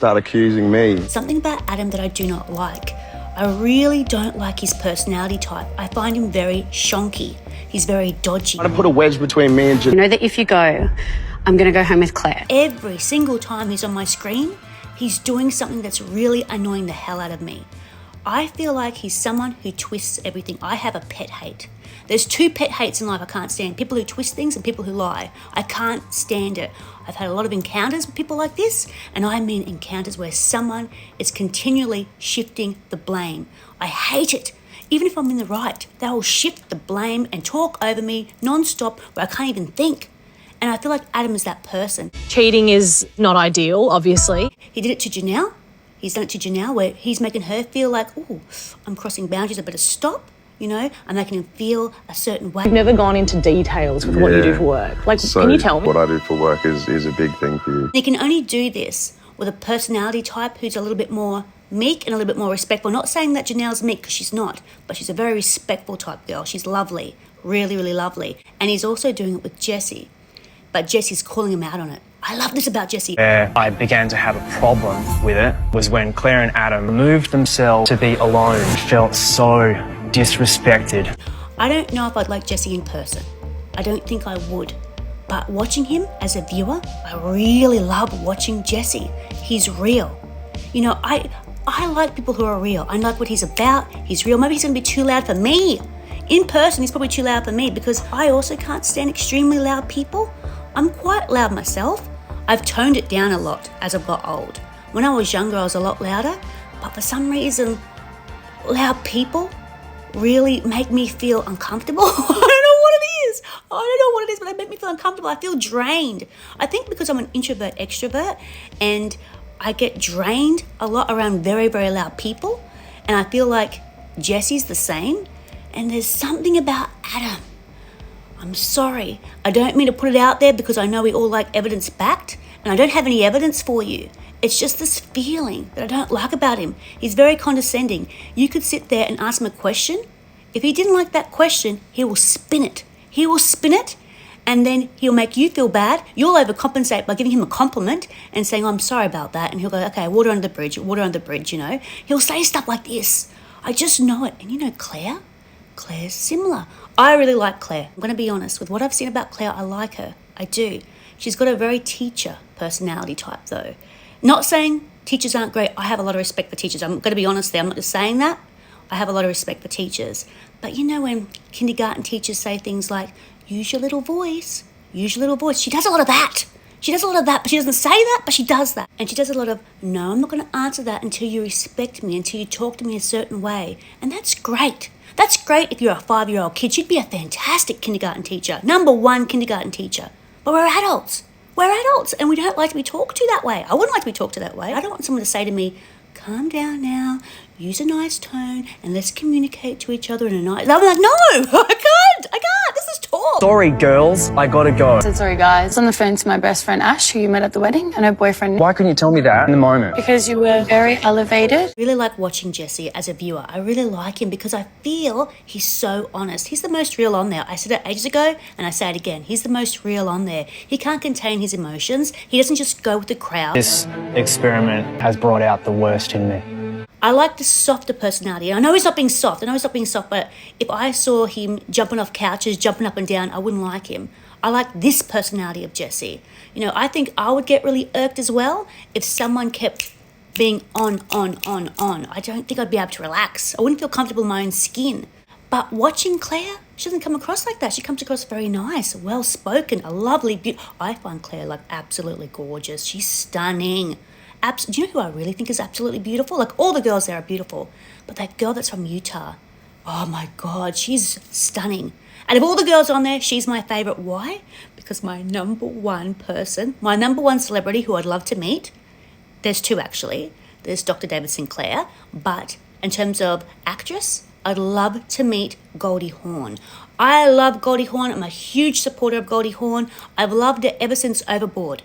Start accusing me. Something about Adam that I do not like. I really don't like his personality type. I find him very shonky. He's very dodgy. Trying to put a wedge between me and You know that if you go, I'm going to go home with Claire. Every single time he's on my screen, he's doing something that's really annoying the hell out of me. I feel like he's someone who twists everything. I have a pet hate. There's two pet hates in life I can't stand. People who twist things and people who lie. I can't stand it. I've had a lot of encounters with people like this, and I mean encounters where someone is continually shifting the blame. I hate it. Even if I'm in the right, they will shift the blame and talk over me non-stop where I can't even think. And I feel like Adam is that person. Cheating is not ideal, obviously. He did it to Janelle. He's done it to Janelle where he's making her feel like, oh, I'm crossing boundaries, I better stop. You know, I'm making him feel a certain way. You've never gone into details with what you do for work. Like, So can you tell me? what I do for work is a big thing for you. He can only do this with a personality type who's a little bit more meek and a little bit more respectful. Not saying that Janelle's meek, because she's not, but she's a very respectful type girl. She's lovely, really, really lovely. And he's also doing it with Jessie, but Jessie's calling him out on it. I love this about Jessie. Where I began to have a problem with it was when Claire and Adam removed themselves to be alone. Felt so disrespected. I don't know if I'd like Jessie in person. I don't think I would. But watching him as a viewer, I really love watching Jessie. He's real. You know, I like people who are real. I like what he's about. He's real. Maybe he's going to be too loud for me. In person, he's probably too loud for me because I also can't stand extremely loud people. I'm quite loud myself. I've toned it down a lot as I've got old. When I was younger, I was a lot louder, but for some reason, loud people really make me feel uncomfortable. I don't know what it is. I don't know what it is, but they make me feel uncomfortable. I feel drained. I think because I'm an introvert extrovert and I get drained a lot around very, very loud people, and I feel like Jessie's the same, and there's something about Adam. I'm sorry. I don't mean to put it out there because I know we all like evidence-backed, and I don't have any evidence for you. It's just this feeling that I don't like about him. He's very condescending. You could sit there and ask him a question. If he didn't like that question, he will spin it. He will spin it, and then he'll make you feel bad. You'll overcompensate by giving him a compliment and saying, I'm sorry about that. And he'll go, okay, water under the bridge, you know. He'll say stuff like this. I just know it. And you know Claire's similar. I really like Claire. I'm going to be honest. With what I've seen about Claire, I like her. I do. She's got a very teacher personality type, though. Not saying teachers aren't great. I have a lot of respect for teachers. I'm going to be honest there. I'm not just saying that. I have a lot of respect for teachers. But you know when kindergarten teachers say things like, use your little voice, use your little voice. She does a lot of that. She does a lot of that, but she doesn't say that, but she does that. And she does a lot of, no, I'm not going to answer that until you respect me, until you talk to me a certain way. And that's great. That's great if you're a 5-year-old kid. She'd be a fantastic kindergarten teacher, #1 kindergarten teacher. But we're adults. We're adults, and we don't like to be talked to that way. I wouldn't like to be talked to that way. I don't want someone to say to me, calm down now, use a nice tone, and let's communicate to each other in a nice... I'm like, no, I can't. This is talk. Sorry, girls, I gotta go. I said, sorry, guys. On the phone to my best friend, Ash, who you met at the wedding, and her boyfriend. Why couldn't you tell me that in the moment? Because you were very elevated. I really like watching Jesse as a viewer. I really like him because I feel he's so honest. He's the most real on there. I said it ages ago, and I say it again. He's the most real on there. He can't contain his emotions. He doesn't just go with the crowd. This experiment has brought out the worst in me. I like the softer personality. I know he's not being soft, but if I saw him jumping off couches, jumping up and down, I wouldn't like him. I like this personality of Jesse. You know, I think I would get really irked as well if someone kept being on. I don't think I'd be able to relax. I wouldn't feel comfortable in my own skin. But watching Claire, she doesn't come across like that. She comes across very nice, well-spoken, a lovely, I find Claire like absolutely gorgeous. She's stunning. Do you know who I really think is absolutely beautiful? Like, all the girls there are beautiful. But that girl that's from Utah, oh my God, she's stunning. Out of all the girls on there, she's my favourite. Why? Because my #1 celebrity who I'd love to meet, there's two actually. There's Dr. David Sinclair. But in terms of actress, I'd love to meet Goldie Hawn. I love Goldie Hawn. I'm a huge supporter of Goldie Hawn. I've loved it ever since Overboard.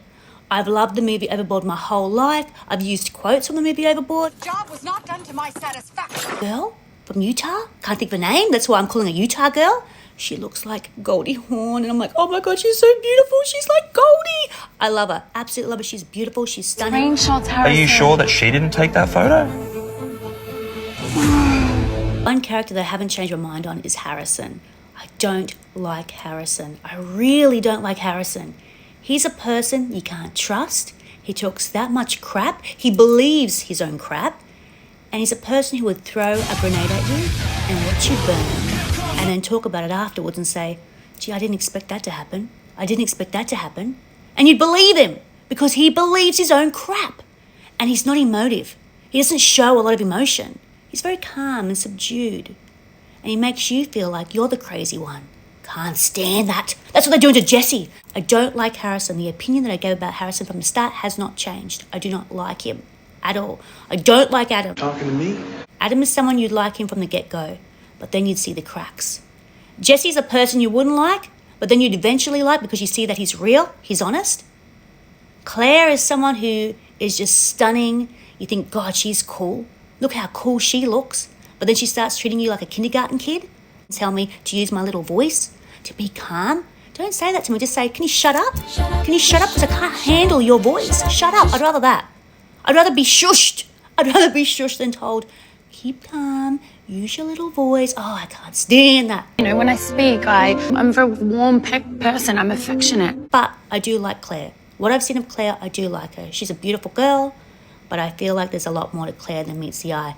I've loved the movie Overboard my whole life. I've used quotes from the movie Overboard. Job was not done to my satisfaction. Girl from Utah, can't think of a name. That's why I'm calling a Utah girl. she looks like Goldie Hawn. And I'm like, oh my God, she's so beautiful. She's like Goldie. I love her. Absolutely love her. She's beautiful. She's stunning. Screenshots, Harrison. Are you sure that she didn't take that photo? One character that I haven't changed my mind on is Harrison. I don't like Harrison. I really don't like Harrison. He's a person you can't trust. He talks that much crap. He believes his own crap. And he's a person who would throw a grenade at you and watch you burn and then talk about it afterwards and say, gee, I didn't expect that to happen. I didn't expect that to happen. And you'd believe him because he believes his own crap. And he's not emotive. He doesn't show a lot of emotion. He's very calm and subdued. And he makes you feel like you're the crazy one. Can't stand that. That's what they're doing to Jesse. I don't like Harrison. The opinion that I gave about Harrison from the start has not changed. I do not like him at all. I don't like Adam. Talking to me? Adam is someone you'd like him from the get-go, but then you'd see the cracks. Jesse's a person you wouldn't like, but then you'd eventually like because you see that he's real, he's honest. Claire is someone who is just stunning. You think, God, she's cool. Look how cool she looks. But then she starts treating you like a kindergarten kid. Tell me to use my little voice, to be calm. Don't say that to me. Just say, can you shut up? Can you shut up? Because I can't handle your voice. Shut up. I'd rather that. I'd rather be shushed. I'd rather be shushed than told, keep calm, use your little voice. Oh, I can't stand that. You know, when I speak, I'm a very warm person. I'm affectionate. But I do like Claire. What I've seen of Claire, I do like her. She's a beautiful girl, but I feel like there's a lot more to Claire than meets the eye.